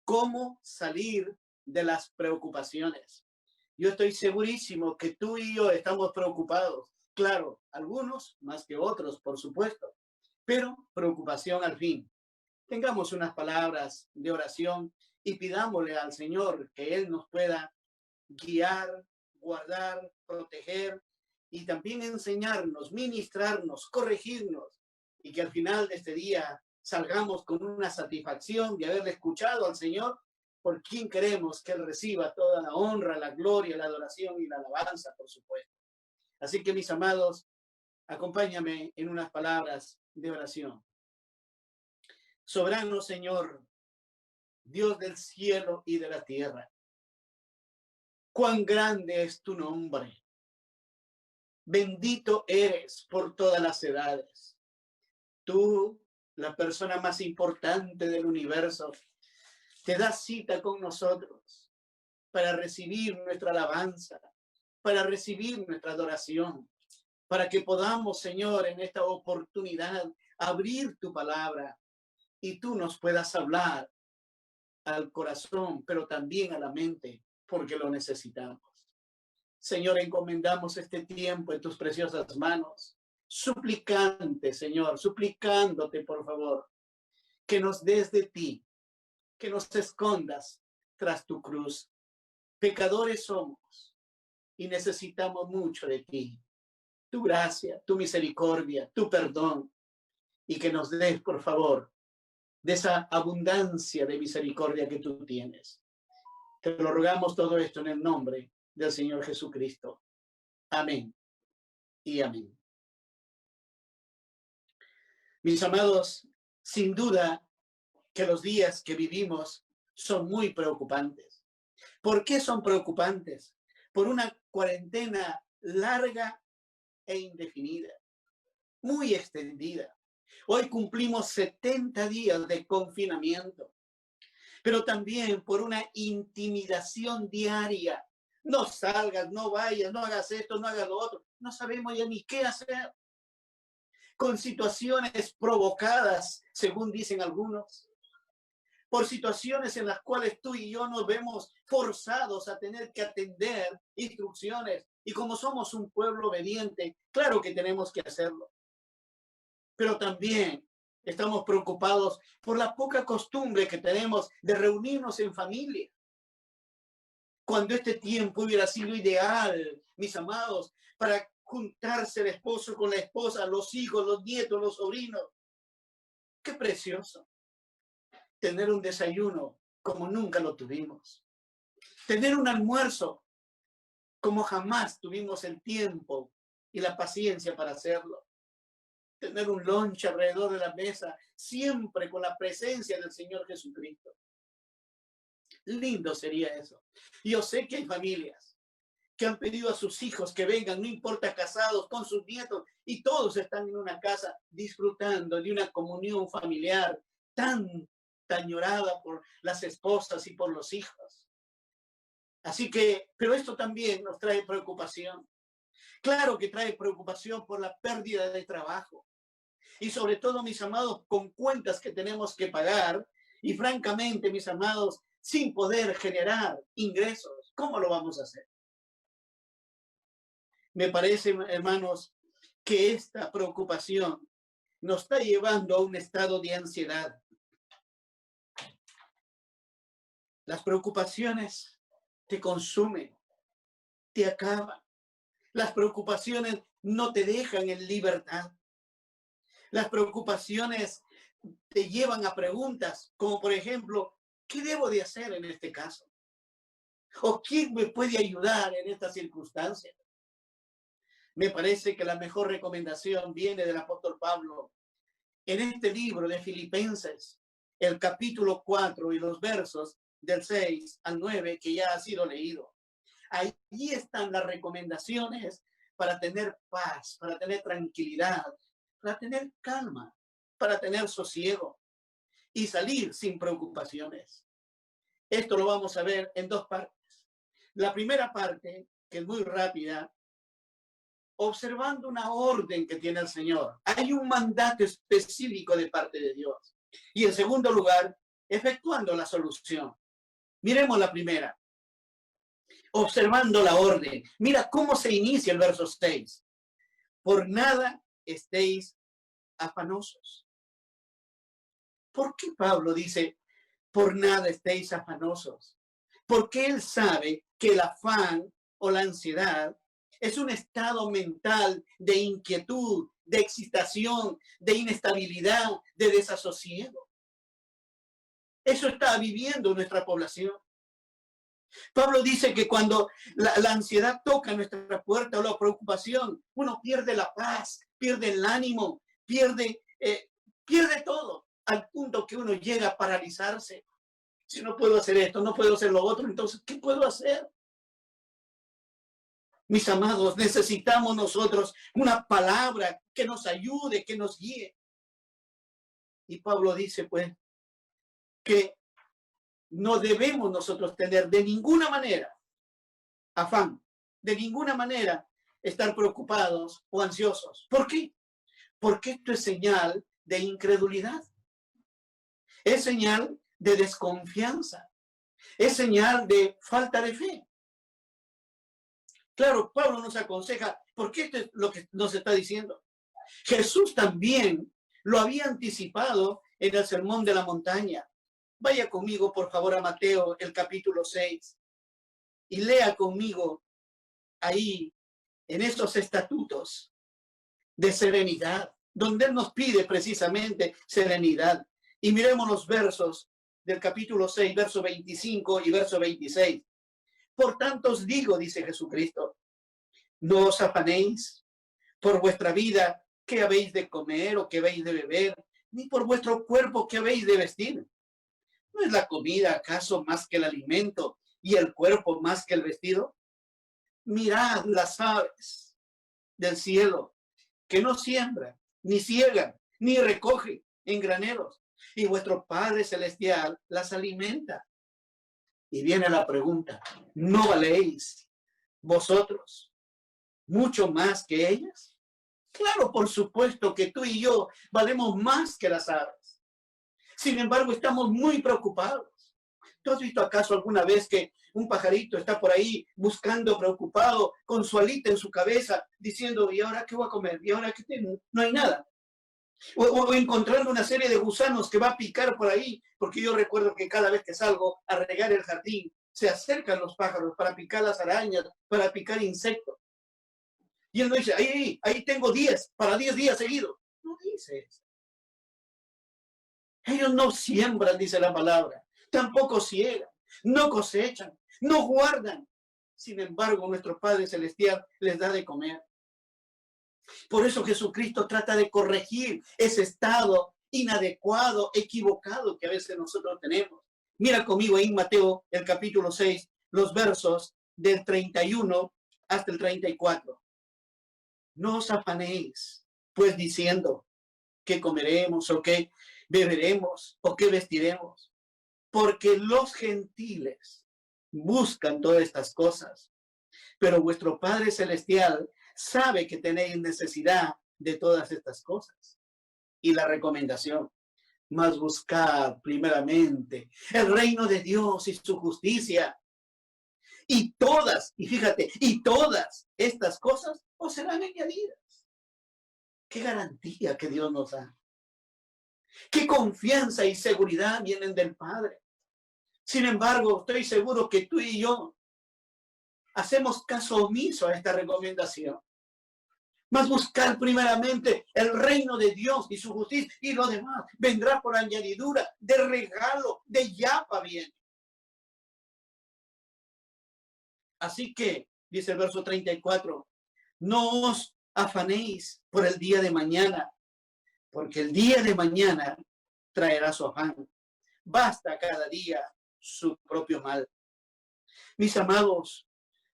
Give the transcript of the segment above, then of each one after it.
cómo salir de las preocupaciones. Yo estoy segurísimo que tú y yo estamos preocupados. Claro, algunos más que otros, por supuesto, pero preocupación al fin. Tengamos unas palabras de oración y pidámosle al Señor que Él nos pueda guiar, guardar, proteger y también enseñarnos, ministrarnos, corregirnos y que al final de este día salgamos con una satisfacción de haberle escuchado al Señor, por quien queremos que Él reciba toda la honra, la gloria, la adoración y la alabanza, por supuesto. Así que, mis amados, acompáñame en unas palabras de oración. Soberano Señor, Dios del cielo y de la tierra, cuán grande es tu nombre. Bendito eres por todas las edades. Tú, la persona más importante del universo, te das cita con nosotros para recibir nuestra alabanza, para recibir nuestra adoración, para que podamos, Señor, en esta oportunidad abrir tu palabra y tú nos puedas hablar al corazón, pero también a la mente, porque lo necesitamos. Señor, encomendamos este tiempo en tus preciosas manos, suplicante, Señor, suplicándote, por favor, que nos des de ti, que nos escondas tras tu cruz. Pecadores somos y necesitamos mucho de ti, tu gracia, tu misericordia, tu perdón, y que nos des, por favor, de esa abundancia de misericordia que tú tienes. Te lo rogamos todo esto en el nombre del Señor Jesucristo. Amén y amén. Mis amados, sin duda que los días que vivimos son muy preocupantes. ¿Por qué son preocupantes? Por una cuarentena larga e indefinida, muy extendida. Hoy cumplimos 70 días de confinamiento, pero también por una intimidación diaria. No salgas, no vayas, no hagas esto, no hagas lo otro. No sabemos ya ni qué hacer. Con situaciones provocadas, según dicen algunos, por situaciones en las cuales tú y yo nos vemos forzados a tener que atender instrucciones. Y como somos un pueblo obediente, claro que tenemos que hacerlo. Pero también estamos preocupados por la poca costumbre que tenemos de reunirnos en familia. Cuando este tiempo hubiera sido ideal, mis amados, para juntarse el esposo con la esposa, los hijos, los nietos, los sobrinos. Qué precioso tener un desayuno como nunca lo tuvimos. Tener un almuerzo como jamás tuvimos el tiempo y la paciencia para hacerlo. Tener un lunch alrededor de la mesa, siempre con la presencia del Señor Jesucristo. Lindo sería eso. Yo sé que hay familias que han pedido a sus hijos que vengan, no importa casados, con sus nietos, y todos están en una casa disfrutando de una comunión familiar tan añorada por las esposas y por los hijos. Así que, pero esto también nos trae preocupación. Claro que trae preocupación por la pérdida de trabajo. Y sobre todo, mis amados, con cuentas que tenemos que pagar y francamente, mis amados, sin poder generar ingresos. ¿Cómo lo vamos a hacer? Me parece, hermanos, que esta preocupación nos está llevando a un estado de ansiedad. Las preocupaciones te consumen, te acaban. Las preocupaciones no te dejan en libertad. Las preocupaciones te llevan a preguntas como, por ejemplo, ¿qué debo de hacer en este caso? ¿O quién me puede ayudar en esta circunstancia? Me parece que la mejor recomendación viene del apóstol Pablo en este libro de Filipenses, el capítulo 4 y los versos del 6 al 9 que ya ha sido leído. Allí están las recomendaciones para tener paz, para tener tranquilidad, para tener calma, para tener sosiego y salir sin preocupaciones. Esto lo vamos a ver en dos partes. La primera parte, que es muy rápida, observando una orden que tiene el Señor. Hay un mandato específico de parte de Dios. Y en segundo lugar, efectuando la solución. Miremos la primera. Observando la orden. Mira cómo se inicia el verso 6. Por nada estéis afanosos. ¿Por qué Pablo dice, por nada estéis afanosos? Porque él sabe que el afán o la ansiedad es un estado mental de inquietud, de excitación, de inestabilidad, de desasosiego. Eso está viviendo nuestra población. Pablo dice que cuando la ansiedad toca nuestra puerta o la preocupación, uno pierde la paz, pierde el ánimo, pierde todo, al punto que uno llega a paralizarse. Si no puedo hacer esto, no puedo hacer lo otro, entonces, ¿qué puedo hacer? Mis amados, necesitamos nosotros una palabra que nos ayude, que nos guíe. Y Pablo dice, pues, que no debemos nosotros tener de ninguna manera afán, de ninguna manera estar preocupados o ansiosos. ¿Por qué? Porque esto es señal de incredulidad. Es señal de desconfianza. Es señal de falta de fe. Claro, Pablo nos aconseja, porque esto es lo que nos está diciendo. Jesús también lo había anticipado en el Sermón de la Montaña. Vaya conmigo, por favor, a Mateo, el capítulo 6, y lea conmigo ahí, en estos estatutos de serenidad, donde Él nos pide precisamente serenidad. Y miremos los versos del capítulo 6, verso 25 y verso 26. Por tanto os digo, dice Jesucristo, no os afanéis por vuestra vida, qué habéis de comer o qué habéis de beber, ni por vuestro cuerpo, qué habéis de vestir. ¿No es la comida acaso más que el alimento y el cuerpo más que el vestido? Mirad las aves del cielo, que no siembran, ni ciegan, ni recogen en graneros, y vuestro Padre Celestial las alimenta. Y viene la pregunta, ¿no valéis vosotros mucho más que ellas? Claro, por supuesto que tú y yo valemos más que las aves. Sin embargo, estamos muy preocupados. ¿Tú has visto acaso alguna vez que un pajarito está por ahí buscando, preocupado, con su alita en su cabeza, diciendo, ¿y ahora qué voy a comer? ¿Y ahora qué tengo? No hay nada. O encontrando una serie de gusanos que va a picar por ahí, porque yo recuerdo que cada vez que salgo a regar el jardín, se acercan los pájaros para picar las arañas, para picar insectos. Y él no dice, ahí tengo 10, para 10 días seguidos. No dice eso. Ellos no siembran, dice la palabra, tampoco ciegan, no cosechan, no guardan. Sin embargo, nuestro Padre Celestial les da de comer. Por eso Jesucristo trata de corregir ese estado inadecuado, equivocado que a veces nosotros tenemos. Mira conmigo ahí en Mateo, el capítulo 6, los versos del 31 hasta el 34. No os afanéis, pues diciendo, ¿qué comeremos o qué beberemos o qué vestiremos? Porque los gentiles buscan todas estas cosas, pero vuestro Padre Celestial sabe que tenéis necesidad de todas estas cosas. Y la recomendación, más buscar primeramente el reino de Dios y su justicia. Y fíjate, y todas estas cosas os serán añadidas. Qué garantía que Dios nos da. Qué confianza y seguridad vienen del Padre. Sin embargo, estoy seguro que tú y yo hacemos caso omiso a esta recomendación. Más buscar primeramente el reino de Dios y su justicia, y lo demás vendrá por añadidura, de regalo, de yapa viene. Así que, dice el verso 34, no os afanéis por el día de mañana, porque el día de mañana traerá su afán. Basta cada día su propio mal. Mis amados,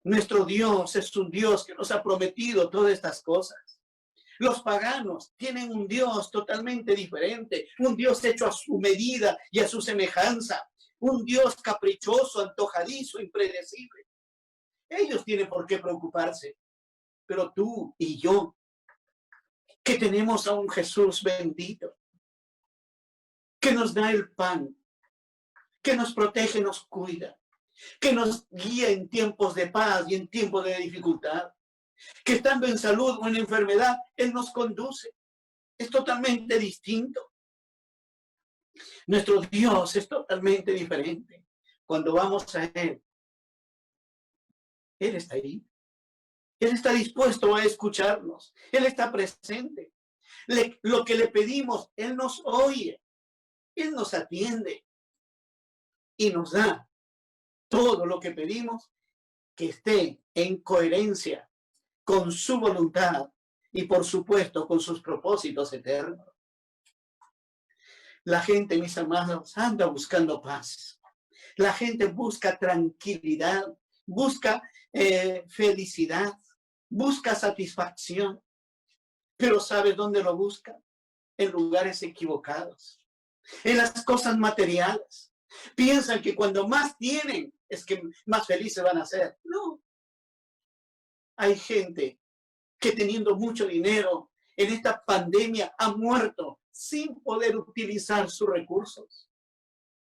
nuestro Dios es un Dios que nos ha prometido todas estas cosas. Los paganos tienen un Dios totalmente diferente, un Dios hecho a su medida y a su semejanza, un Dios caprichoso, antojadizo, impredecible. Ellos tienen por qué preocuparse, pero tú y yo, que tenemos a un Jesús bendito, que nos da el pan, que nos protege, nos cuida, que nos guía en tiempos de paz y en tiempos de dificultad, que estando en salud o en enfermedad, Él nos conduce. Es totalmente distinto. Nuestro Dios es totalmente diferente. Cuando vamos a Él, Él está ahí. Él está dispuesto a escucharnos. Él está presente. Lo que le pedimos, Él nos oye. Él nos atiende y nos da todo lo que pedimos que esté en coherencia con su voluntad y, por supuesto, con sus propósitos eternos. La gente, mis amados, anda buscando paz. La gente busca tranquilidad, busca felicidad, busca satisfacción. Pero ¿sabes dónde lo busca? En lugares equivocados, en las cosas materiales. Piensan que cuando más tienen es que más felices van a ser. No. Hay gente que teniendo mucho dinero en esta pandemia ha muerto sin poder utilizar sus recursos.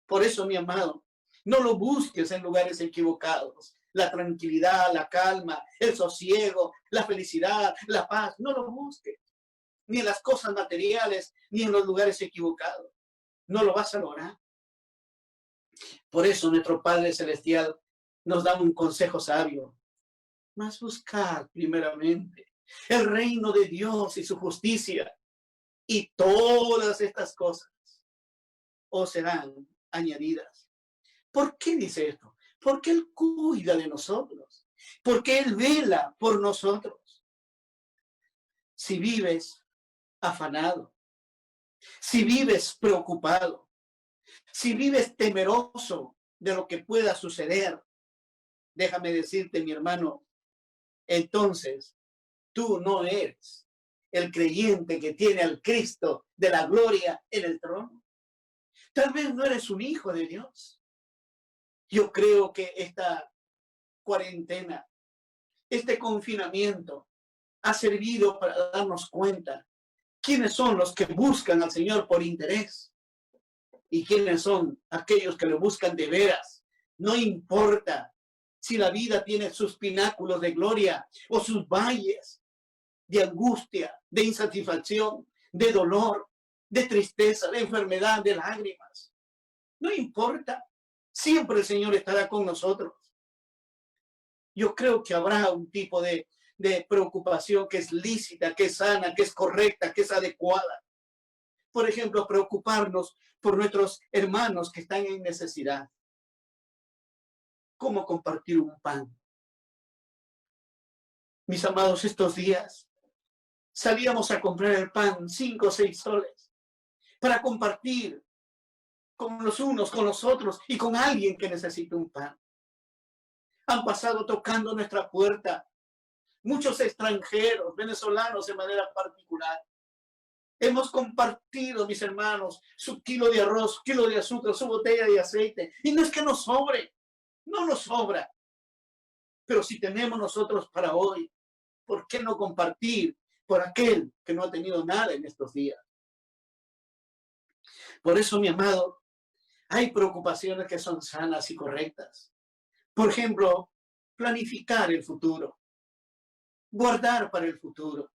Por eso, mi amado, no lo busques en lugares equivocados. La tranquilidad, la calma, el sosiego, la felicidad, la paz, no lo busques. Ni en las cosas materiales, ni en los lugares equivocados. No lo vas a lograr. Por eso nuestro Padre Celestial nos da un consejo sabio. Mas buscad primeramente el reino de Dios y su justicia, y todas estas cosas os serán añadidas. ¿Por qué dice esto? Porque Él cuida de nosotros, porque Él vela por nosotros. Si vives afanado, si vives preocupado, si vives temeroso de lo que pueda suceder, déjame decirte, mi hermano, entonces tú no eres el creyente que tiene al Cristo de la gloria en el trono. Tal vez no eres un hijo de Dios. Yo creo que esta cuarentena, este confinamiento, ha servido para darnos cuenta quiénes son los que buscan al Señor por interés y quiénes son aquellos que lo buscan de veras. No importa si la vida tiene sus pináculos de gloria o sus valles de angustia, de insatisfacción, de dolor, de tristeza, de enfermedad, de lágrimas. No importa. Siempre el Señor estará con nosotros. Yo creo que habrá un tipo de preocupación que es lícita, que es sana, que es correcta, que es adecuada. Por ejemplo, preocuparnos por nuestros hermanos que están en necesidad. ¿Cómo compartir un pan? Mis amados, estos días salíamos a comprar el pan 5 o 6 soles para compartir con los unos, con los otros y con alguien que necesita un pan. Han pasado tocando nuestra puerta muchos extranjeros, venezolanos de manera particular. Hemos compartido, mis hermanos, su kilo de arroz, kilo de azúcar, su botella de aceite. Y no es que nos sobre, no nos sobra. Pero si tenemos nosotros para hoy, ¿por qué no compartir por aquel que no ha tenido nada en estos días? Por eso, mi amado, hay preocupaciones que son sanas y correctas. Por ejemplo, planificar el futuro, guardar para el futuro,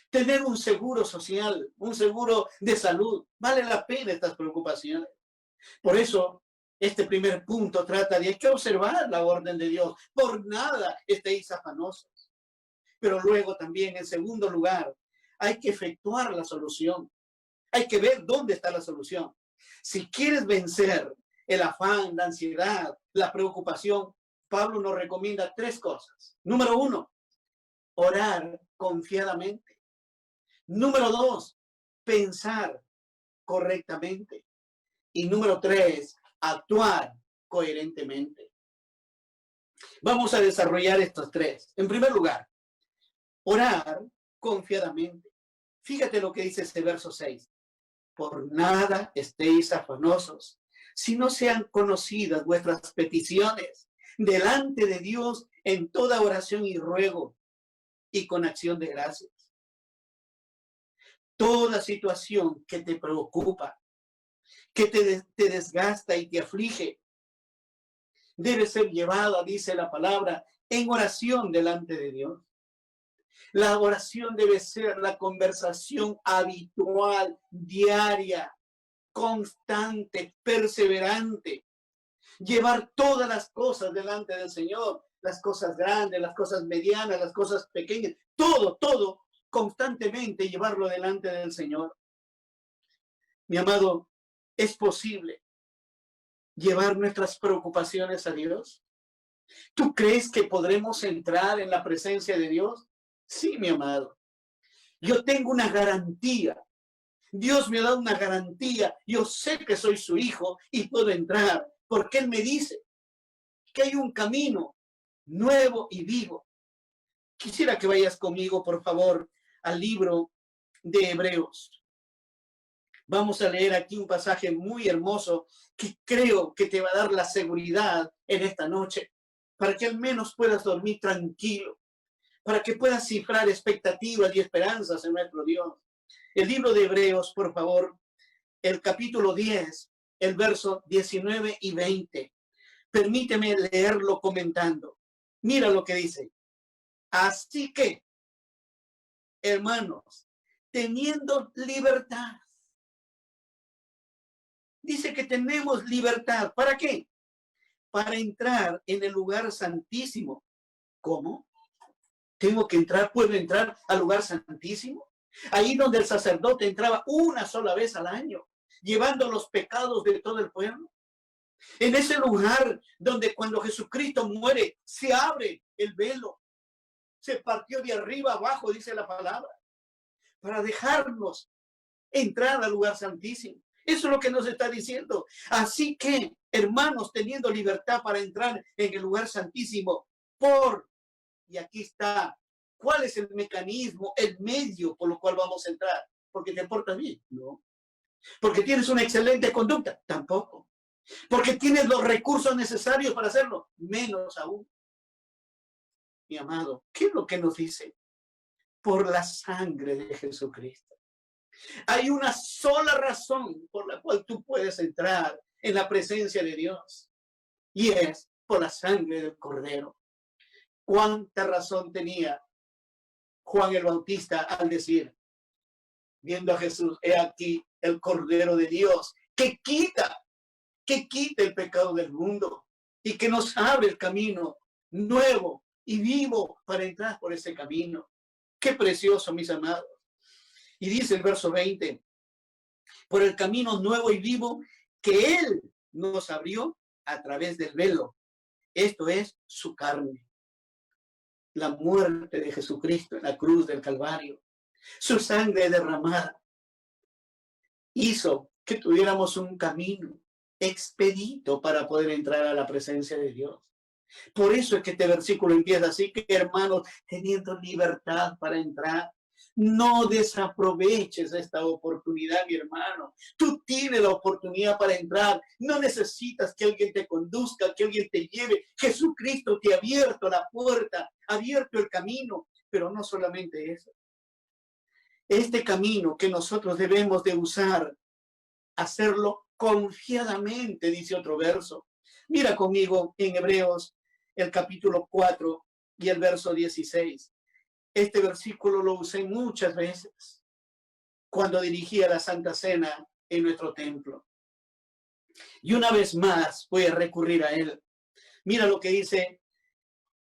tener un seguro social, un seguro de salud. Vale la pena estas preocupaciones. Por eso, este primer punto trata de que observar la orden de Dios. Por nada estéis afanosos. Pero luego también, en segundo lugar, hay que efectuar la solución. Hay que ver dónde está la solución. Si quieres vencer el afán, la ansiedad, la preocupación, Pablo nos recomienda 3 cosas. Número 1, orar confiadamente. Número 2, pensar correctamente. Y número 3, actuar coherentemente. Vamos a desarrollar estos 3. En primer lugar, orar confiadamente. Fíjate lo que dice este verso 6. Por nada estéis afanosos, si no sean conocidas vuestras peticiones delante de Dios en toda oración y ruego y con acción de gracias. Toda situación que te preocupa, que te desgasta y te aflige, debe ser llevada, dice la palabra, en oración delante de Dios. La oración debe ser la conversación habitual, diaria, constante, perseverante. Llevar todas las cosas delante del Señor, las cosas grandes, las cosas medianas, las cosas pequeñas, todo, constantemente llevarlo delante del Señor. Mi amado, ¿es posible llevar nuestras preocupaciones a Dios? ¿Tú crees que podremos entrar en la presencia de Dios? Sí, mi amado. Yo tengo una garantía. Dios me ha dado una garantía. Yo sé que soy su hijo y puedo entrar, porque Él me dice que hay un camino nuevo y vivo. Quisiera que vayas conmigo, por favor, al libro de Hebreos. Vamos a leer aquí un pasaje muy hermoso que creo que te va a dar la seguridad en esta noche, para que al menos puedas dormir tranquilo, para que puedas cifrar expectativas y esperanzas en nuestro Dios. El libro de Hebreos, por favor, el capítulo 10, el verso 19 y 20. Permíteme leerlo comentando. Mira lo que dice. Así que, hermanos, teniendo libertad. Dice que tenemos libertad. ¿Para qué? Para entrar en el lugar santísimo. ¿Cómo? ¿Tengo que entrar? ¿Puedo entrar al lugar santísimo? Ahí donde el sacerdote entraba una sola vez al año, llevando los pecados de todo el pueblo. En ese lugar donde cuando Jesucristo muere, se abre el velo. Se partió de arriba abajo, dice la palabra, para dejarnos entrar al lugar santísimo. Eso es lo que nos está diciendo. Así que, hermanos, teniendo libertad para entrar en el lugar santísimo, y aquí está, ¿cuál es el mecanismo, el medio por lo cual vamos a entrar? Porque te portas bien, ¿no? Porque tienes una excelente conducta, tampoco. Porque tienes los recursos necesarios para hacerlo, menos aún. Mi amado, ¿qué es lo que nos dice? Por la sangre de Jesucristo. Hay una sola razón por la cual tú puedes entrar en la presencia de Dios, y es por la sangre del Cordero. ¿Cuánta razón tenía Juan el Bautista al decir, viendo a Jesús, he aquí el Cordero de Dios, que quita el pecado del mundo y que nos abre el camino nuevo y vivo para entrar por ese camino? Qué precioso, mis amados. Y dice el verso 20, por el camino nuevo y vivo que Él nos abrió a través del velo. Esto es su carne. La muerte de Jesucristo en la cruz del Calvario. Su sangre derramada hizo que tuviéramos un camino expedito para poder entrar a la presencia de Dios. Por eso es que este versículo empieza así, que hermanos, teniendo libertad para entrar, no desaproveches esta oportunidad, mi hermano. Tú tienes la oportunidad para entrar. No necesitas que alguien te conduzca, que alguien te lleve. Jesucristo te ha abierto la puerta, ha abierto el camino. Pero no solamente eso. Este camino que nosotros debemos de usar, hacerlo confiadamente, dice otro verso. Mira conmigo en Hebreos, el capítulo 4 y el verso 16. Este versículo lo usé muchas veces cuando dirigía la Santa Cena en nuestro templo. Y una vez más voy a recurrir a él. Mira lo que dice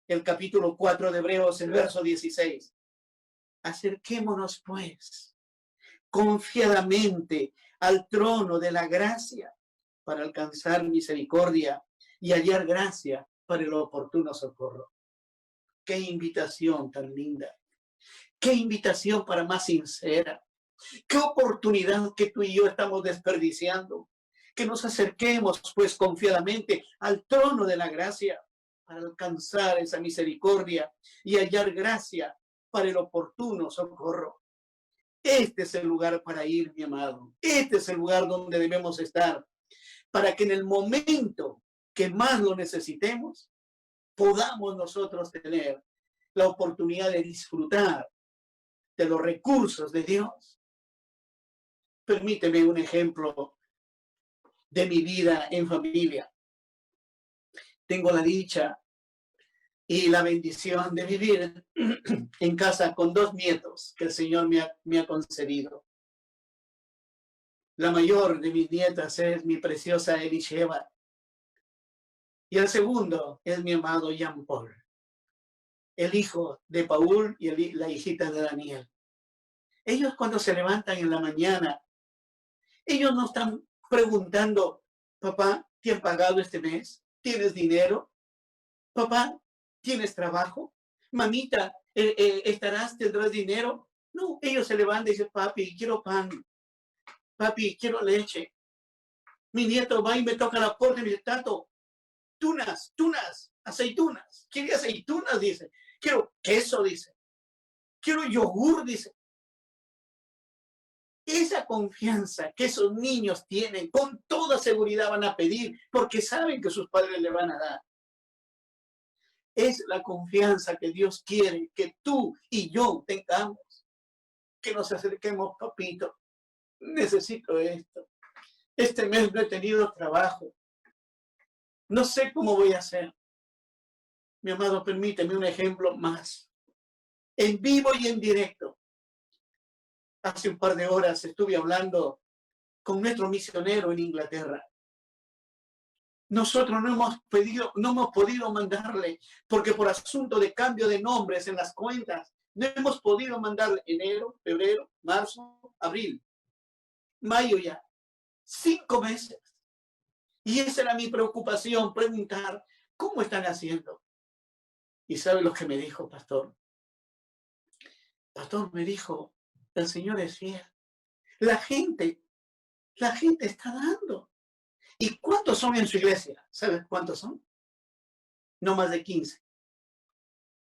el capítulo 4 de Hebreos, el verso 16. Acerquémonos pues confiadamente al trono de la gracia para alcanzar misericordia y hallar gracia para el oportuno socorro. Qué invitación tan linda. Qué invitación para más sincera. Qué oportunidad que tú y yo estamos desperdiciando. Que nos acerquemos pues confiadamente al trono de la gracia para alcanzar esa misericordia y hallar gracia para el oportuno socorro. Este es el lugar para ir, mi amado. Este es el lugar donde debemos estar para que en el momento que más lo necesitemos, podamos nosotros tener la oportunidad de disfrutar de los recursos de Dios. Permíteme un ejemplo de mi vida en familia. Tengo la dicha y la bendición de vivir en casa con 2 nietos que el Señor me ha concedido. La mayor de mis nietas es mi preciosa Elisheva. Y el segundo es mi amado Jean Paul, el hijo de Paul y la hijita de Daniel. Ellos cuando se levantan en la mañana, ellos no están preguntando, papá, ¿te han pagado este mes? ¿Tienes dinero? Papá, ¿tienes trabajo? Mamita, ¿tendrás dinero? No, ellos se levantan y dicen, papi, quiero pan. Papi, quiero leche. Mi nieto va y me toca la puerta y me dice, tato, tunas, aceitunas. Quiere aceitunas, dice. Quiero queso, dice. Quiero yogur, dice. Esa confianza que esos niños tienen, con toda seguridad van a pedir, porque saben que sus padres le van a dar. Es la confianza que Dios quiere que tú y yo tengamos. Que nos acerquemos, papito. Necesito esto. Este mes no he tenido trabajo. No sé cómo voy a hacer. Mi amado, permíteme un ejemplo más. En vivo y en directo. Hace un par de horas estuve hablando con nuestro misionero en Inglaterra. Nosotros no hemos podido mandarle, porque por asunto de cambio de nombres en las cuentas, no hemos podido mandarle enero, febrero, marzo, abril, mayo ya. 5 meses. Y esa era mi preocupación, preguntar, ¿cómo están haciendo? ¿Y sabe lo que me dijo, pastor? Pastor, me dijo, el Señor es fiel. La gente está dando. ¿Y cuántos son en su iglesia? ¿Sabes cuántos son? No más de 15.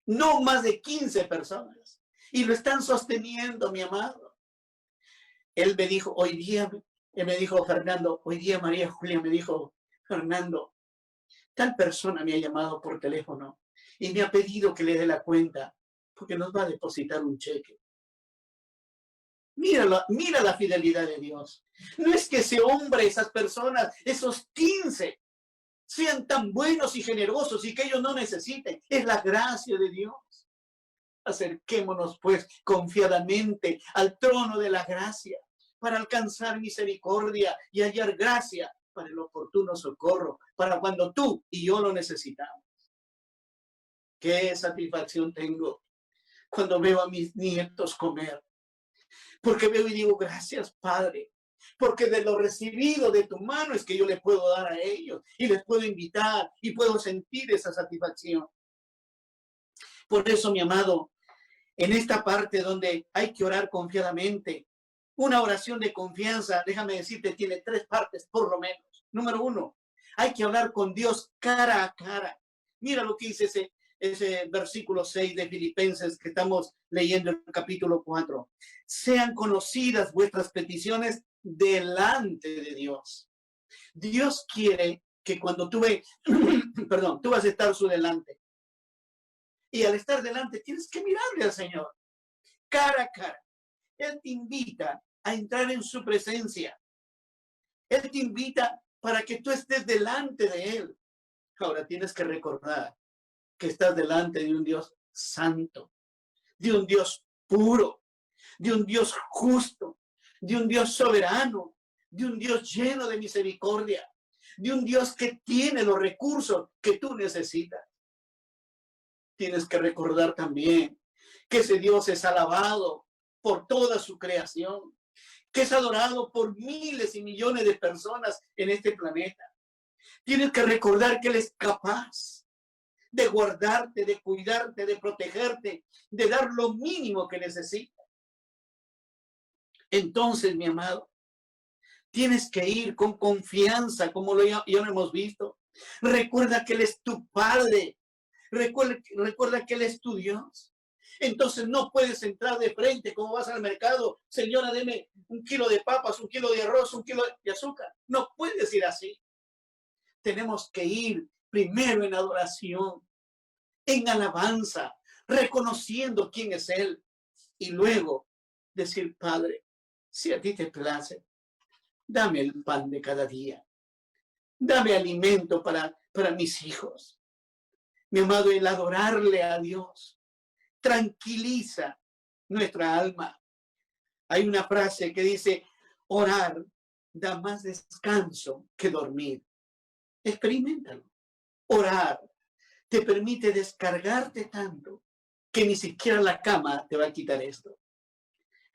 No más de 15 personas. Y lo están sosteniendo, mi amado. Él me dijo, él me dijo, Fernando, hoy día María Julia me dijo, Fernando, tal persona me ha llamado por teléfono y me ha pedido que le dé la cuenta porque nos va a depositar un cheque. Mira la fidelidad de Dios. No es que ese hombre, esas personas, esos 15, sean tan buenos y generosos y que ellos no necesiten. Es la gracia de Dios. Acerquémonos pues confiadamente al trono de la gracia para alcanzar misericordia y hallar gracia para el oportuno socorro, para cuando tú y yo lo necesitamos. Qué satisfacción tengo cuando veo a mis nietos comer, porque veo y digo, gracias, Padre, porque de lo recibido de tu mano es que yo les puedo dar a ellos y les puedo invitar y puedo sentir esa satisfacción. Por eso, mi amado, en esta parte donde hay que orar confiadamente, una oración de confianza, déjame decirte, tiene 3 partes por lo menos. Número 1, hay que hablar con Dios cara a cara. Mira lo que dice ese versículo 6 de Filipenses que estamos leyendo en el capítulo 4. Sean conocidas vuestras peticiones delante de Dios. Dios quiere que cuando tú vas a estar su delante. Y al estar delante tienes que mirarle al Señor, cara a cara. Él te invita a entrar en su presencia. Él te invita para que tú estés delante de Él. Ahora tienes que recordar que estás delante de un Dios santo, de un Dios puro, de un Dios justo, de un Dios soberano, de un Dios lleno de misericordia, de un Dios que tiene los recursos que tú necesitas. Tienes que recordar también que ese Dios es alabado por toda su creación, que es adorado por miles y millones de personas en este planeta. Tienes que recordar que Él es capaz de guardarte, de cuidarte, de protegerte, de dar lo mínimo que necesitas. Entonces, mi amado, tienes que ir con confianza, como ya lo hemos visto. Recuerda que Él es tu Padre. Recuerda que Él es tu Dios. Entonces no puedes entrar de frente como vas al mercado. Señora, deme 1 kilo de papas, 1 kilo de arroz, 1 kilo de azúcar. No puedes ir así. Tenemos que ir primero en adoración, en alabanza, reconociendo quién es Él. Y luego decir, Padre, si a ti te place, dame el pan de cada día. Dame alimento para mis hijos. Mi amado, el adorarle a Dios tranquiliza nuestra alma. Hay una frase que dice, orar da más descanso que dormir. Experiméntalo. Orar te permite descargarte tanto que ni siquiera la cama te va a quitar esto.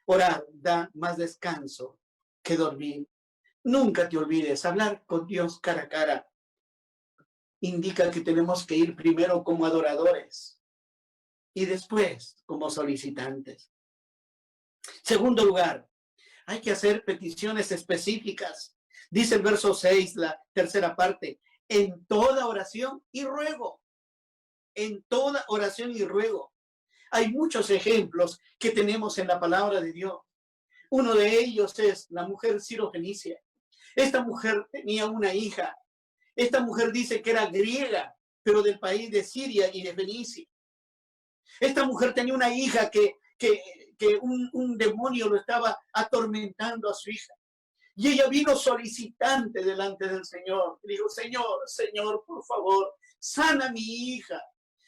Orar da más descanso que dormir. Nunca te olvides, hablar con Dios cara a cara indica que tenemos que ir primero como adoradores y después como solicitantes. Segundo lugar, hay que hacer peticiones específicas. Dice el verso 6, la tercera parte, en toda oración y ruego. En toda oración y ruego. Hay muchos ejemplos que tenemos en la palabra de Dios. Uno de ellos es la mujer sirofenicia. Esta mujer tenía una hija. Esta mujer dice que era griega, pero del país de Siria y de Fenicia. Esta mujer tenía una hija que un demonio lo estaba atormentando a su hija. Y ella vino solicitante delante del Señor. Le dijo, Señor, por favor, sana a mi hija.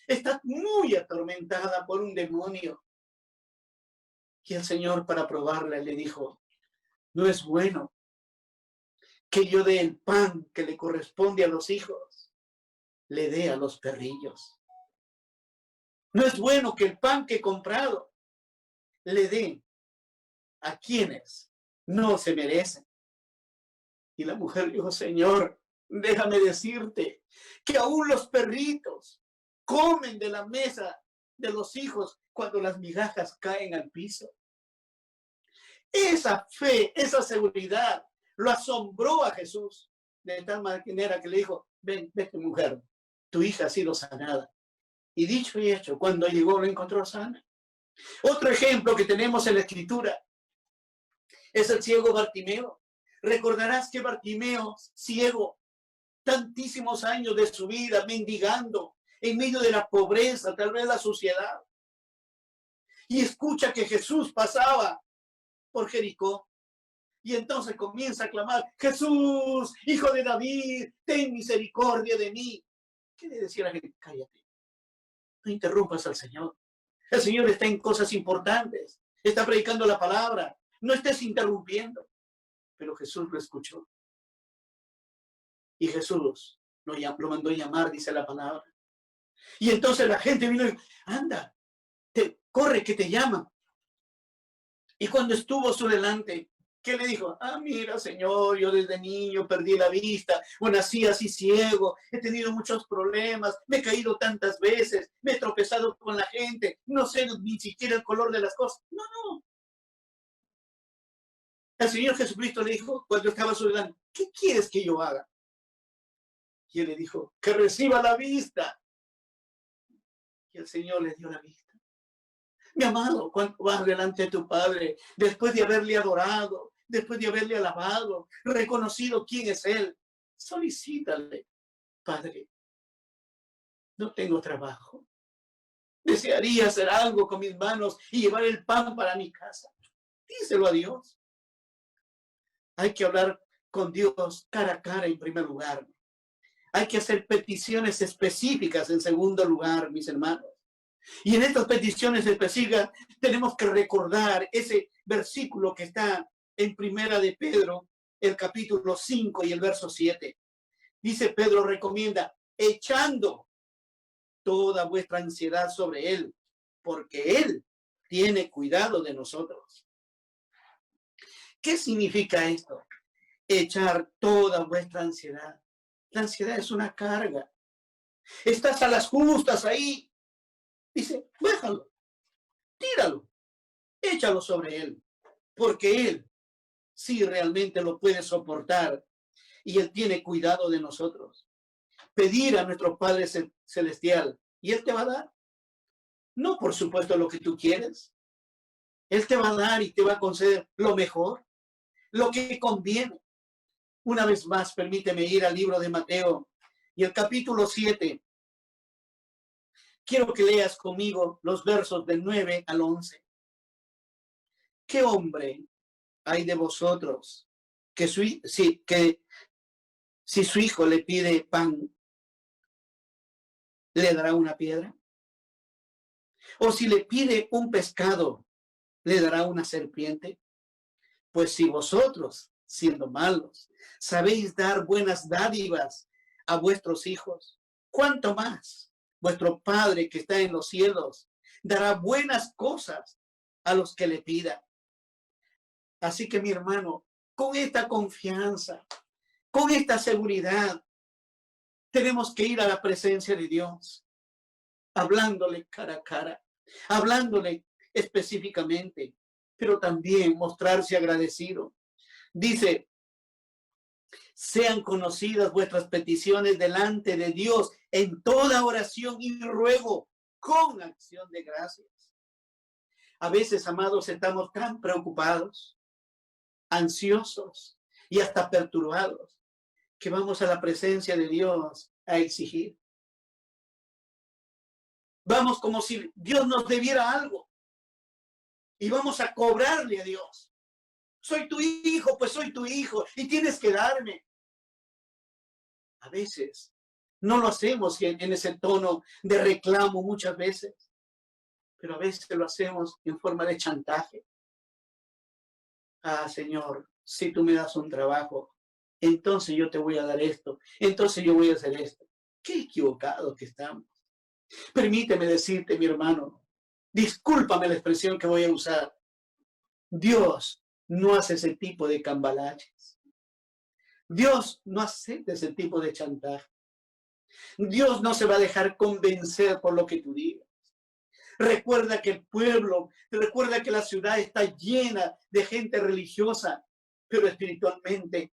Está muy atormentada por un demonio. Y el Señor, para probarla, le dijo, no es bueno que yo dé el pan que le corresponde a los hijos, le dé a los perrillos. No es bueno que el pan que he comprado le dé a quienes no se merecen. Y la mujer dijo, Señor, déjame decirte que aún los perritos comen de la mesa de los hijos cuando las migajas caen al piso. Esa fe, esa seguridad lo asombró a Jesús de tal manera que le dijo, vete mujer, tu hija ha sido sanada. Y dicho y hecho, cuando llegó lo encontró sana. Otro ejemplo que tenemos en la Escritura es el ciego Bartimeo. Recordarás que Bartimeo, ciego, tantísimos años de su vida mendigando en medio de la pobreza, tal vez la suciedad, y escucha que Jesús pasaba por Jericó. Y entonces comienza a clamar, Jesús, hijo de David, ten misericordia de mí. ¿Qué le decía la gente? Cállate, no interrumpas al Señor. El Señor está en cosas importantes, está predicando la palabra, no estés interrumpiendo. Pero Jesús lo escuchó. Y Jesús lo mandó llamar, dice la palabra. Y entonces la gente vino y, anda, corre que te llaman. Y cuando estuvo su delante, ¿qué le dijo? Mira, Señor, yo desde niño perdí la vista, o nací así ciego, he tenido muchos problemas, me he caído tantas veces, me he tropezado con la gente, no sé ni siquiera el color de las cosas. No. El Señor Jesucristo le dijo, cuando estaba a su delante, ¿qué quieres que yo haga? Y él le dijo, que reciba la vista. Y el Señor le dio la vista. Mi amado, cuando vas delante de tu Padre, después de haberle adorado, después de haberle alabado, reconocido quién es Él, solicítale, Padre, no tengo trabajo. Desearía hacer algo con mis manos y llevar el pan para mi casa. Díselo a Dios. Hay que hablar con Dios cara a cara en primer lugar. Hay que hacer peticiones específicas en segundo lugar, mis hermanos. Y en estas peticiones específicas tenemos que recordar ese versículo que está en Primera de Pedro, el capítulo 5 y el verso 7. Dice Pedro, recomienda, echando toda vuestra ansiedad sobre Él, porque Él tiene cuidado de nosotros. ¿Qué significa esto? Echar toda vuestra ansiedad. La ansiedad es una carga. Estás a las justas ahí. Dice, déjalo, tíralo, échalo sobre Él, porque Él sí realmente lo puede soportar y Él tiene cuidado de nosotros. Pedir a nuestro Padre Celestial y Él te va a dar. No, por supuesto, lo que tú quieres. Él te va a dar y te va a conceder lo mejor, lo que conviene. Una vez más, permíteme ir al libro de Mateo y el capítulo 7. Quiero que leas conmigo los versos del 9 al 11. ¿Qué hombre hay de vosotros que Si su hijo le pide pan, ¿le dará una piedra? O si le pide un pescado, ¿le dará una serpiente? Pues si vosotros, siendo malos, sabéis dar buenas dádivas a vuestros hijos, ¿cuánto más vuestro Padre que está en los cielos dará buenas cosas a los que le pidan? Así que mi hermano, con esta confianza, con esta seguridad, tenemos que ir a la presencia de Dios, hablándole cara a cara, hablándole específicamente, pero también mostrarse agradecido. Dice, sean conocidas vuestras peticiones delante de Dios en toda oración y ruego con acción de gracias. A veces, amados, estamos tan preocupados, ansiosos y hasta perturbados que vamos a la presencia de Dios a exigir. Vamos como si Dios nos debiera algo y vamos a cobrarle a Dios. Soy tu hijo, pues soy tu hijo y tienes que darme. A veces no lo hacemos en ese tono de reclamo muchas veces, pero a veces lo hacemos en forma de chantaje. Ah, Señor, si tú me das un trabajo, entonces yo te voy a dar esto, entonces yo voy a hacer esto. Qué equivocados que estamos. Permíteme decirte, mi hermano, discúlpame la expresión que voy a usar. Dios no hace ese tipo de cambalaches. Dios no acepta ese tipo de chantaje. Dios no se va a dejar convencer por lo que tú digas. Recuerda que el pueblo, recuerda que la ciudad está llena de gente religiosa, pero espiritualmente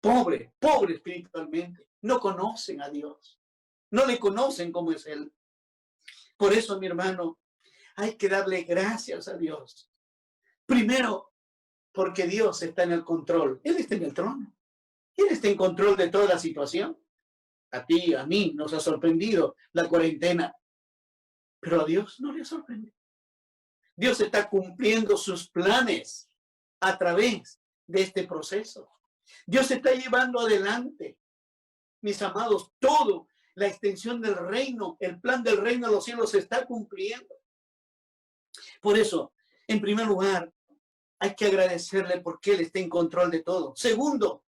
pobre espiritualmente. No conocen a Dios. No le conocen como es Él. Por eso, mi hermano, hay que darle gracias a Dios. Primero, porque Dios está en el control. Él está en el trono. Él está en control de toda la situación. A ti, a mí, nos ha sorprendido la cuarentena. Pero a Dios no le sorprende. Dios está cumpliendo sus planes a través de este proceso. Dios está llevando adelante, mis amados, todo la extensión del reino, el plan del reino de los cielos se está cumpliendo. Por eso, en primer lugar, hay que agradecerle porque Él está en control de todo. Segundo,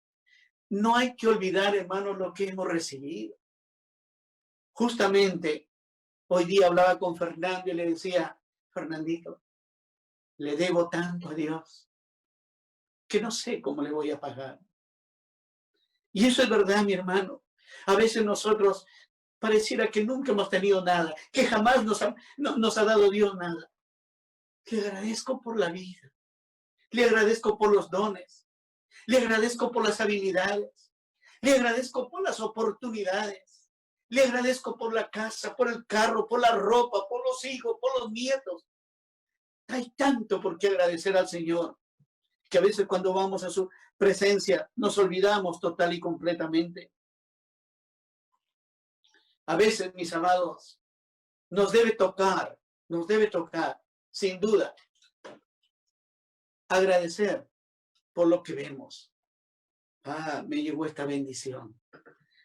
no hay que olvidar, hermanos, lo que hemos recibido. Justamente, hoy día hablaba con Fernando y le decía, Fernandito, le debo tanto a Dios que no sé cómo le voy a pagar. Y eso es verdad, mi hermano. A veces nosotros pareciera que nunca hemos tenido nada, que jamás nos ha dado Dios nada. Le agradezco por la vida. Le agradezco por los dones. Le agradezco por las habilidades. Le agradezco por las oportunidades. Le agradezco por la casa, por el carro, por la ropa, por los hijos, por los nietos. Hay tanto por qué agradecer al Señor, que a veces cuando vamos a su presencia nos olvidamos total y completamente. A veces, mis amados, nos debe tocar, sin duda, agradecer por lo que vemos. Ah, me llegó esta bendición.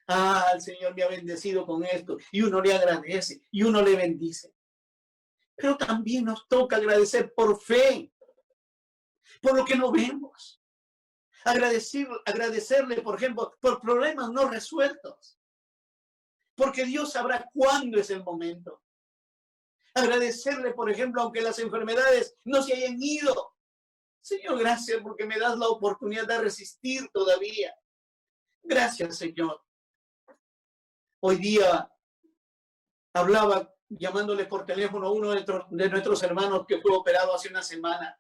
Ah, el Señor me ha bendecido con esto. Y uno le agradece y uno le bendice. Pero también nos toca agradecer por fe, por lo que no vemos. Agradecerle, por ejemplo, por problemas no resueltos. Porque Dios sabrá cuándo es el momento. Agradecerle, por ejemplo, aunque las enfermedades no se hayan ido. Señor, gracias porque me das la oportunidad de resistir todavía. Gracias, Señor. Hoy día hablaba llamándole por teléfono a uno de nuestros hermanos que fue operado hace una semana.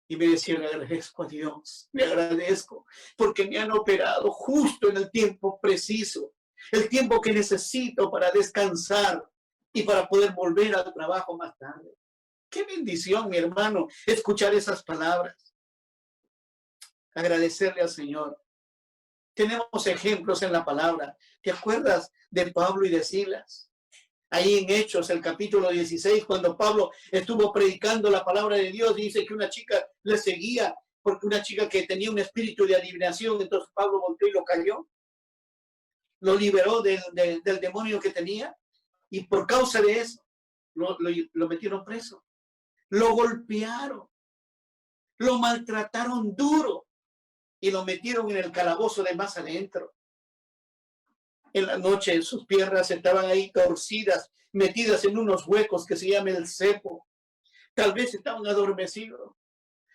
Y me decía, le agradezco a Dios, le agradezco porque me han operado justo en el tiempo preciso, el tiempo que necesito para descansar y para poder volver al trabajo más tarde. Qué bendición, mi hermano, escuchar esas palabras. Agradecerle al Señor. Tenemos ejemplos en la palabra. ¿Te acuerdas de Pablo y de Silas? Ahí en Hechos, el capítulo 16, cuando Pablo estuvo predicando la palabra de Dios, dice que una chica le seguía porque una chica que tenía un espíritu de adivinación, entonces Pablo volteó y lo cayó, lo liberó del demonio que tenía, y por causa de eso lo metieron preso, lo golpearon, lo maltrataron duro y lo metieron en el calabozo de más adentro. En la noche sus piernas estaban ahí torcidas, metidas en unos huecos que se llaman el cepo. Tal vez estaban adormecidos,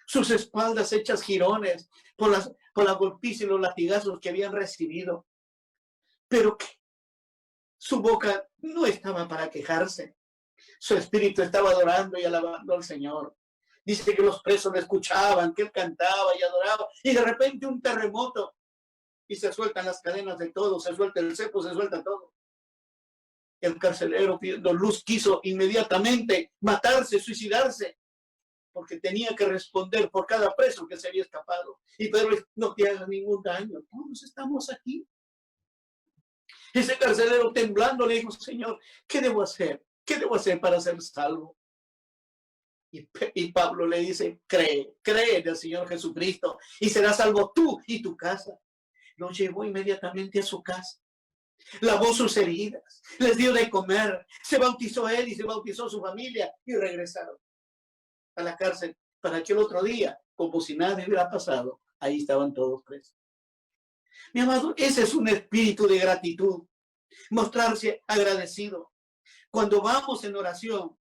sus espaldas hechas jirones por la golpiza y los latigazos que habían recibido. Pero su boca no estaba para quejarse. Su espíritu estaba adorando y alabando al Señor. Dice que los presos le escuchaban, que él cantaba y adoraba, y de repente un terremoto, y se sueltan las cadenas de todo, se suelta el cepo, se suelta todo. El carcelero pidiendo luz quiso inmediatamente matarse, suicidarse, porque tenía que responder por cada preso que se había escapado. Y Pedro le dijo, no te hagas ningún daño, todos estamos aquí. Ese carcelero temblando le dijo, Señor, ¿qué debo hacer? ¿Qué debo hacer para ser salvo? Y Pablo le dice, cree en el Señor Jesucristo y serás salvo tú y tu casa. Lo llevó inmediatamente a su casa, lavó sus heridas, les dio de comer, se bautizó él y se bautizó su familia y regresaron a la cárcel para que el otro día, como si nada hubiera pasado, ahí estaban todos presos. Mi amado, ese es un espíritu de gratitud, mostrarse agradecido. Cuando vamos en oración,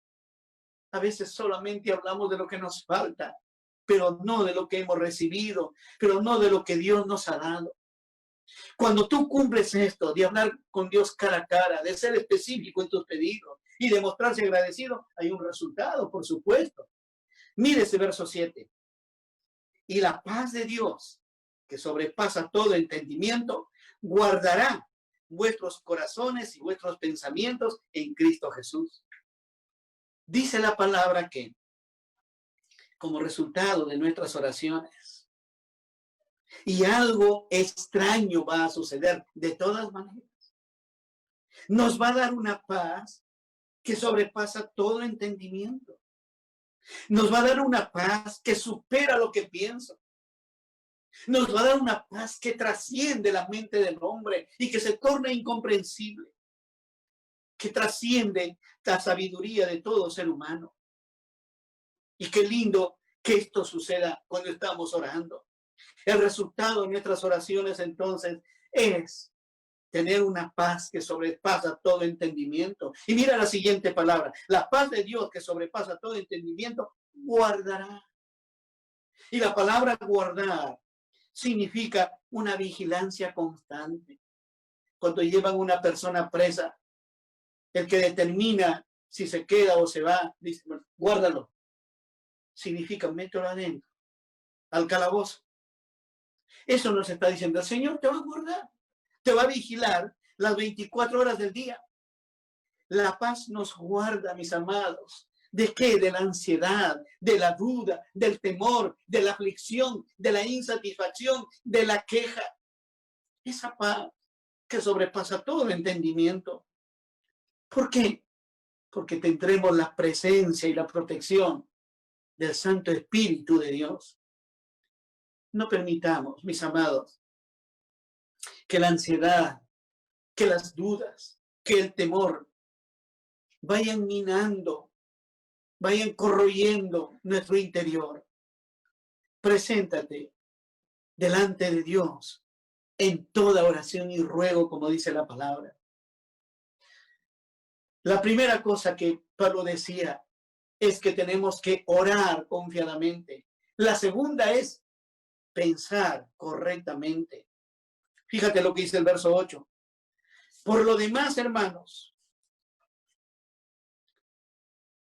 a veces solamente hablamos de lo que nos falta, pero no de lo que hemos recibido, pero no de lo que Dios nos ha dado. Cuando tú cumples esto, de hablar con Dios cara a cara, de ser específico en tus pedidos y de mostrarse agradecido, hay un resultado, por supuesto. Mire ese verso 7. Y la paz de Dios, que sobrepasa todo entendimiento, guardará vuestros corazones y vuestros pensamientos en Cristo Jesús. Dice la palabra que, como resultado de nuestras oraciones, y algo extraño va a suceder de todas maneras, nos va a dar una paz que sobrepasa todo entendimiento. Nos va a dar una paz que supera lo que pienso. Nos va a dar una paz que trasciende la mente del hombre y que se torna incomprensible, que trasciende la sabiduría de todo ser humano. Y qué lindo que esto suceda cuando estamos orando. El resultado de nuestras oraciones entonces es tener una paz que sobrepasa todo entendimiento. Y mira la siguiente palabra, la paz de Dios que sobrepasa todo entendimiento, guardará. Y la palabra guardar significa una vigilancia constante. Cuando llevan una persona presa, el que determina si se queda o se va, dice, bueno, guárdalo. Significa mételo adentro, al calabozo. Eso nos está diciendo, el Señor te va a guardar, te va a vigilar las 24 horas del día. La paz nos guarda, mis amados. ¿De qué? De la ansiedad, de la duda, del temor, de la aflicción, de la insatisfacción, de la queja. Esa paz que sobrepasa todo el entendimiento. ¿Por qué? Porque tendremos la presencia y la protección del Santo Espíritu de Dios. No permitamos, mis amados, que la ansiedad, que las dudas, que el temor vayan minando, vayan corroyendo nuestro interior. Preséntate delante de Dios en toda oración y ruego, como dice la palabra. La primera cosa que Pablo decía es que tenemos que orar confiadamente. La segunda es pensar correctamente. Fíjate lo que dice el verso 8. Por lo demás, hermanos,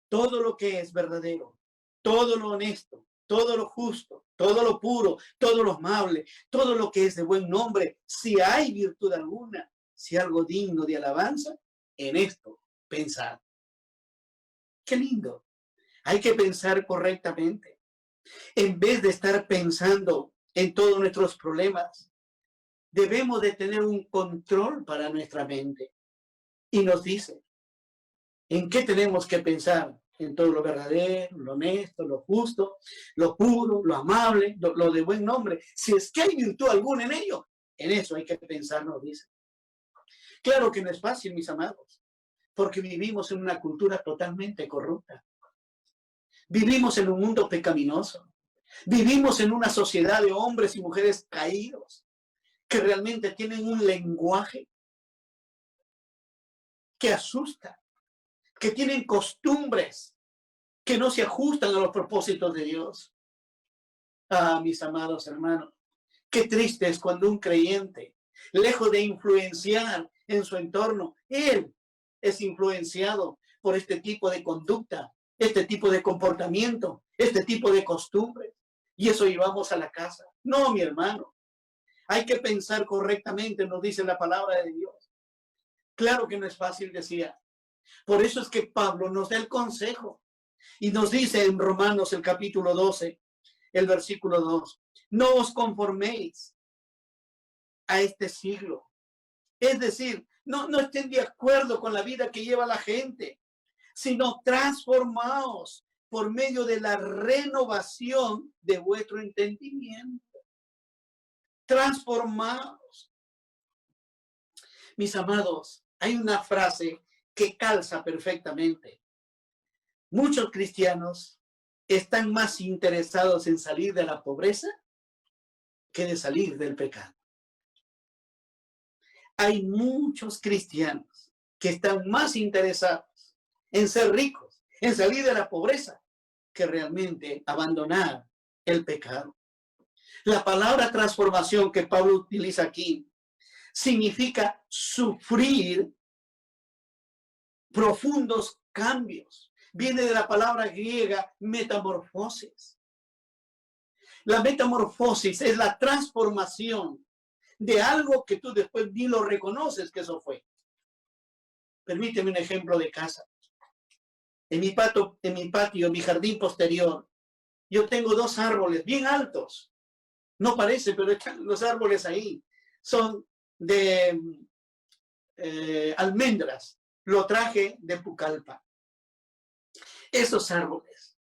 todo lo que es verdadero, todo lo honesto, todo lo justo, todo lo puro, todo lo amable, todo lo que es de buen nombre, si hay virtud alguna, si algo digno de alabanza, en esto pensar. Qué lindo. Hay que pensar correctamente. En vez de estar pensando en todos nuestros problemas, debemos de tener un control para nuestra mente. Y nos dice, ¿en qué tenemos que pensar? en todo lo verdadero, lo honesto, lo justo, lo puro, lo amable, lo de buen nombre. Si es que hay virtud alguna en ello, en eso hay que pensar, nos dice. Claro que no es fácil, mis amados, porque vivimos en una cultura totalmente corrupta. Vivimos en un mundo pecaminoso. Vivimos en una sociedad de hombres y mujeres caídos que realmente tienen un lenguaje que asusta, que tienen costumbres que no se ajustan a los propósitos de Dios. Ah, mis amados hermanos, qué triste es cuando un creyente, lejos de influenciar en su entorno, él es influenciado por este tipo de conducta, este tipo de comportamiento, este tipo de costumbres. Y eso llevamos a la casa. No, mi hermano. Hay que pensar correctamente, nos dice la palabra de Dios. Claro que no es fácil, decía. Por eso es que Pablo nos da el consejo y nos dice en Romanos el capítulo 12, el versículo 2, no os conforméis a este siglo. Es decir, no estén de acuerdo con la vida que lleva la gente, sino transformaos por medio de la renovación de vuestro entendimiento. Transformaos. Mis amados, hay una frase que calza perfectamente. Muchos cristianos están más interesados en salir de la pobreza que de salir del pecado. Hay muchos cristianos que están más interesados en ser ricos, en salir de la pobreza, que realmente abandonar el pecado. La palabra transformación que Pablo utiliza aquí significa sufrir profundos cambios. Viene de la palabra griega metamorfosis. La metamorfosis es la transformación de algo que tú después ni lo reconoces que eso fue. Permíteme un ejemplo de casa. En mi patio, en mi jardín posterior, yo tengo 2 árboles bien altos. No parece, pero están los árboles ahí. Son de almendras. Lo traje de Pucallpa. Esos árboles,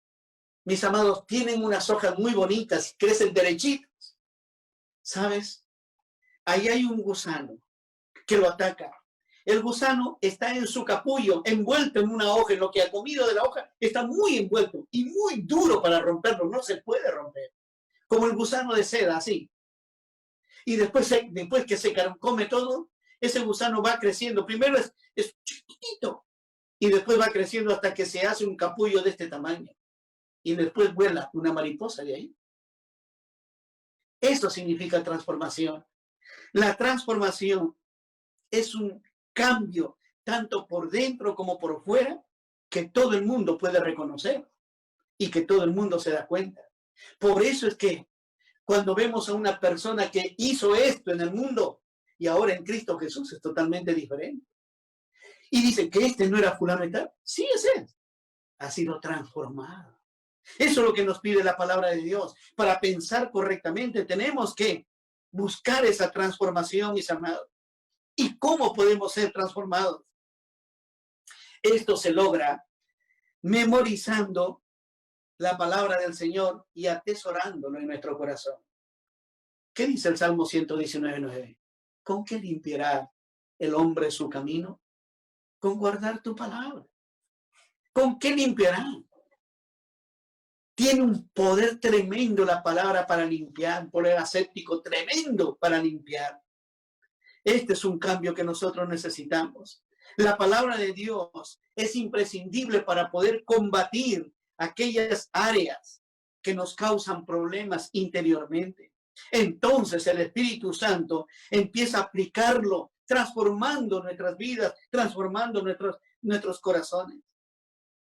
mis amados, tienen unas hojas muy bonitas, crecen derechitos. ¿Sabes? Ahí hay un gusano que lo ataca. El gusano está en su capullo, envuelto en una hoja, en lo que ha comido de la hoja, está muy envuelto y muy duro para romperlo, no se puede romper. Como el gusano de seda, así. Y después que se come todo, ese gusano va creciendo. Primero es chiquitito y después va creciendo hasta que se hace un capullo de este tamaño. Y después vuela una mariposa de ahí. Eso significa transformación. La transformación es un cambio, tanto por dentro como por fuera, que todo el mundo puede reconocer y que todo el mundo se da cuenta. Por eso es que cuando vemos a una persona que hizo esto en el mundo y ahora en Cristo Jesús es totalmente diferente. Y dice que este no era fulano y tal. Sí, es él. Ha sido transformado. Eso es lo que nos pide la palabra de Dios. Para pensar correctamente tenemos que buscar esa transformación, mis amados. ¿Y cómo podemos ser transformados? Esto se logra memorizando la palabra del Señor y atesorándolo en nuestro corazón. ¿Qué dice el Salmo 119:9? ¿Con qué limpiará el hombre su camino? Con guardar tu palabra. ¿Con qué limpiará? Tiene un poder tremendo la palabra para limpiar, un poder aséptico tremendo para limpiar. Este es un cambio que nosotros necesitamos. La palabra de Dios es imprescindible para poder combatir aquellas áreas que nos causan problemas interiormente. Entonces el Espíritu Santo empieza a aplicarlo, transformando nuestras vidas, transformando nuestros corazones.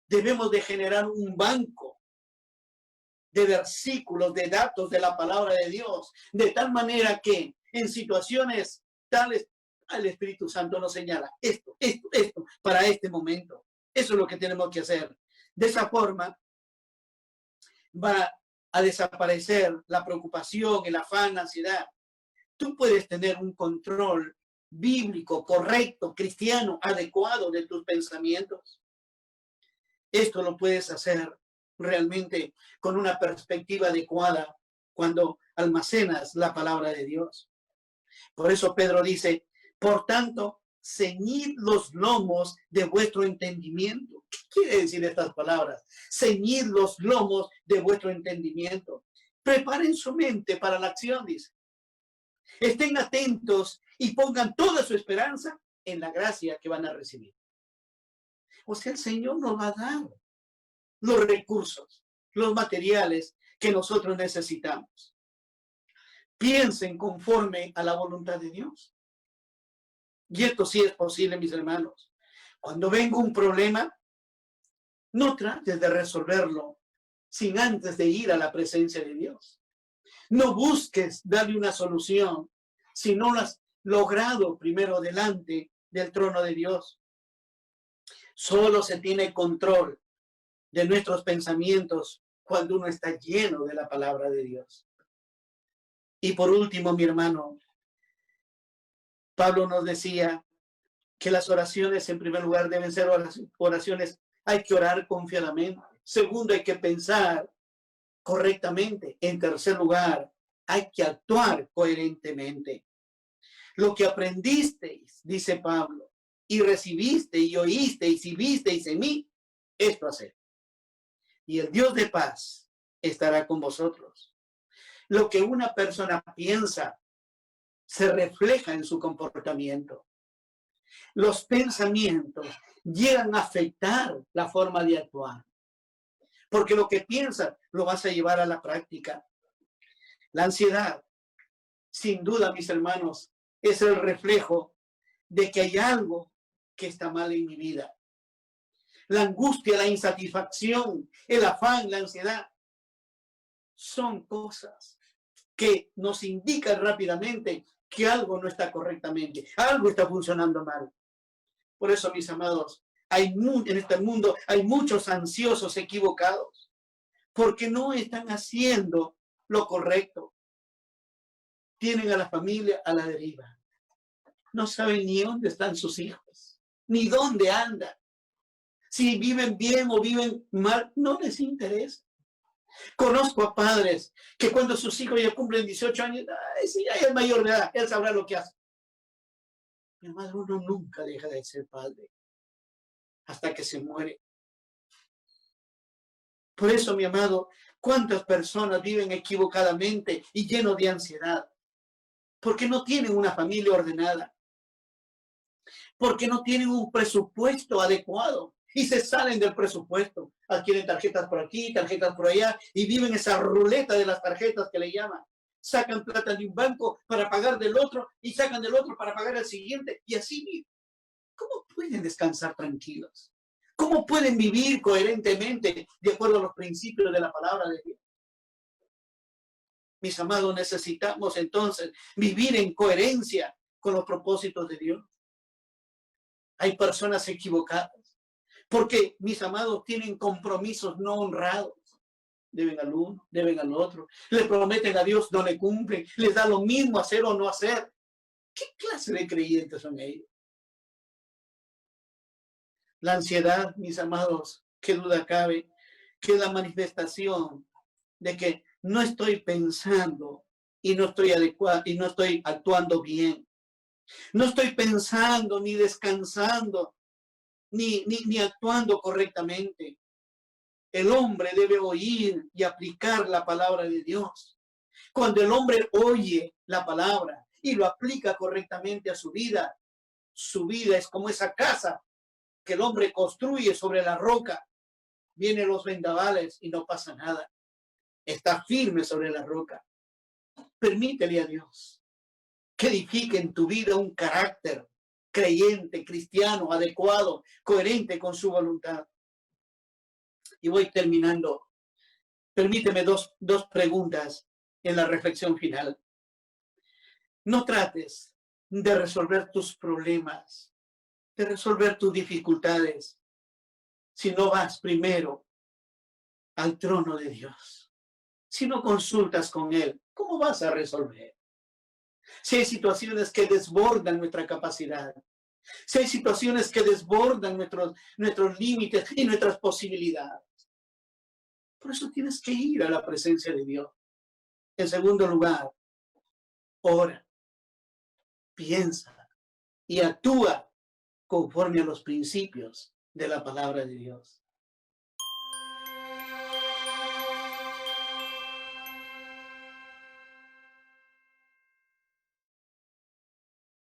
Debemos de generar un banco de versículos, de datos de la palabra de Dios, de tal manera que en situaciones tales, el Espíritu Santo nos señala esto, para este momento. Eso es lo que tenemos que hacer. De esa forma va a desaparecer la preocupación, el afán, la ansiedad. Tú puedes tener un control bíblico, correcto, cristiano, adecuado de tus pensamientos. Esto lo puedes hacer realmente con una perspectiva adecuada cuando almacenas la palabra de Dios. Por eso Pedro dice, por tanto, ceñid los lomos de vuestro entendimiento. ¿Qué quiere decir estas palabras? Ceñid los lomos de vuestro entendimiento. Preparen su mente para la acción, dice. Estén atentos y pongan toda su esperanza en la gracia que van a recibir. O sea, el Señor nos va a dar los recursos, los materiales que nosotros necesitamos. Piensen conforme a la voluntad de Dios. Y esto sí es posible, mis hermanos. Cuando venga un problema, no trates de resolverlo sin antes de ir a la presencia de Dios. No busques darle una solución si no lo has logrado primero delante del trono de Dios. Solo se tiene control de nuestros pensamientos cuando uno está lleno de la palabra de Dios. Y por último, mi hermano, Pablo nos decía que las oraciones, en primer lugar, deben ser oraciones. Hay que orar confiadamente. Segundo, hay que pensar correctamente. En tercer lugar, hay que actuar coherentemente. Lo que aprendisteis, dice Pablo, y recibiste y oísteis y visteis en mí, esto hacer. Y el Dios de paz estará con vosotros. Lo que una persona piensa se refleja en su comportamiento. Los pensamientos llegan a afectar la forma de actuar. Porque lo que piensas lo vas a llevar a la práctica. La ansiedad, sin duda, mis hermanos, es el reflejo de que hay algo que está mal en mi vida. La angustia, la insatisfacción, el afán, la ansiedad, son cosas que nos indican rápidamente que algo no está correctamente, algo está funcionando mal. Por eso, mis amados, en este mundo hay muchos ansiosos equivocados, porque no están haciendo lo correcto. Tienen a la familia a la deriva. No saben ni dónde están sus hijos, ni dónde andan. Si viven bien o viven mal, no les interesa. Conozco a padres que cuando sus hijos ya cumplen 18 años, si ya es mayor de edad, él sabrá lo que hace. Mi hermano, uno nunca deja de ser padre hasta que se muere. Por eso, mi amado, ¿cuántas personas viven equivocadamente y llenos de ansiedad? Porque no tienen una familia ordenada. Porque no tienen un presupuesto adecuado y se salen del presupuesto. Adquieren tarjetas por aquí, tarjetas por allá y viven esa ruleta de las tarjetas que le llaman. Sacan plata de un banco para pagar del otro y sacan del otro para pagar al siguiente y así viven. ¿Cómo pueden descansar tranquilos? ¿Cómo pueden vivir coherentemente de acuerdo a los principios de la palabra de Dios? Mis amados, necesitamos entonces vivir en coherencia con los propósitos de Dios. Hay personas equivocadas porque, mis amados, tienen compromisos no honrados. Deben al uno, deben al otro. Le prometen a Dios, no le cumplen. Les da lo mismo hacer o no hacer. ¿Qué clase de creyentes son ellos? La ansiedad, mis amados, qué duda cabe, que es la manifestación de que no estoy pensando y no estoy adecuado y no estoy actuando bien. No estoy pensando ni descansando ni actuando correctamente. El hombre debe oír y aplicar la palabra de Dios. Cuando el hombre oye la palabra y lo aplica correctamente a su vida es como esa casa que el hombre construye sobre la roca. Vienen los vendavales y no pasa nada. Está firme sobre la roca. Permítele a Dios que edifique en tu vida un carácter creyente, cristiano, adecuado, coherente con su voluntad. Y voy terminando. Permíteme dos preguntas en la reflexión final. No trates de resolver tus problemas, de resolver tus dificultades, si no vas primero al trono de Dios. Si no consultas con Él, ¿cómo vas a resolver? Si hay situaciones que desbordan nuestra capacidad, Si hay situaciones que desbordan nuestros límites y nuestras posibilidades. Por eso tienes que ir a la presencia de Dios. En segundo lugar, ora, piensa y actúa conforme a los principios de la palabra de Dios.